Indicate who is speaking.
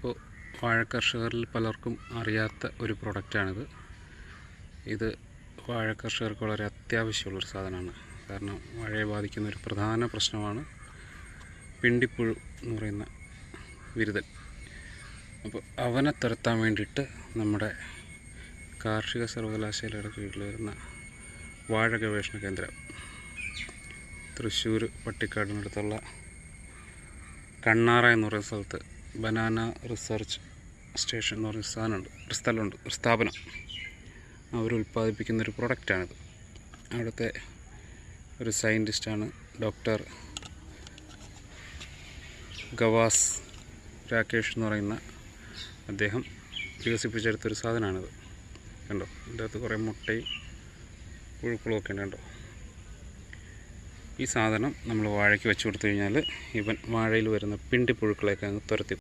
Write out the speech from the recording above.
Speaker 1: ഇപ്പോൾ വാഴ കർഷകരിൽ പലർക്കും അറിയാത്ത ഒരു പ്രൊഡക്റ്റാണിത്. ഇത് വാഴ കർഷകർക്ക് വളരെ അത്യാവശ്യമുള്ളൊരു സാധനമാണ്. കാരണം വാഴയെ ബാധിക്കുന്ന ഒരു പ്രധാന പ്രശ്നമാണ് പിണ്ടിപ്പുഴു എന്ന് പറയുന്ന വിരുതൽ. അപ്പോൾ അവനെ തുരത്താൻ വേണ്ടിയിട്ട് നമ്മുടെ കാർഷിക സർവകലാശാലയുടെ കീഴിൽ വരുന്ന വാഴ ഗവേഷണ കേന്ദ്രം തൃശ്ശൂർ പട്ടിക്കാടിനടുത്തുള്ള കണ്ണാറ എന്ന് പറയുന്ന സ്ഥലത്ത് ബനാന റിസർച്ച് സ്റ്റേഷൻ എന്ന് പറയുന്ന സ്ഥലമുണ്ട്, ഒരു സ്ഥാപനം. അവർ ഉൽപ്പാദിപ്പിക്കുന്നൊരു പ്രൊഡക്റ്റാണിത്. അവിടുത്തെ ഒരു സയൻറ്റിസ്റ്റാണ് ഡോക്ടർ ഗവാസ് രാകേഷ് എന്ന് പറയുന്ന അദ്ദേഹം വികസിപ്പിച്ചെടുത്തൊരു സാധനമാണിത്. കണ്ടോ, ഇതിൻ്റെ അകത്ത് കുറേ മുട്ടയും പുഴുക്കളുമൊക്കെ ഉണ്ട്. കണ്ടോ, ഈ സാധനം നമ്മൾ വാഴയ്ക്ക് വെച്ച് കൊടുത്തു കഴിഞ്ഞാൽ ഇവൻ വാഴയിൽ വരുന്ന പിണ്ടിപ്പുഴുക്കളെയൊക്കെ അങ്ങ് തുരത്തി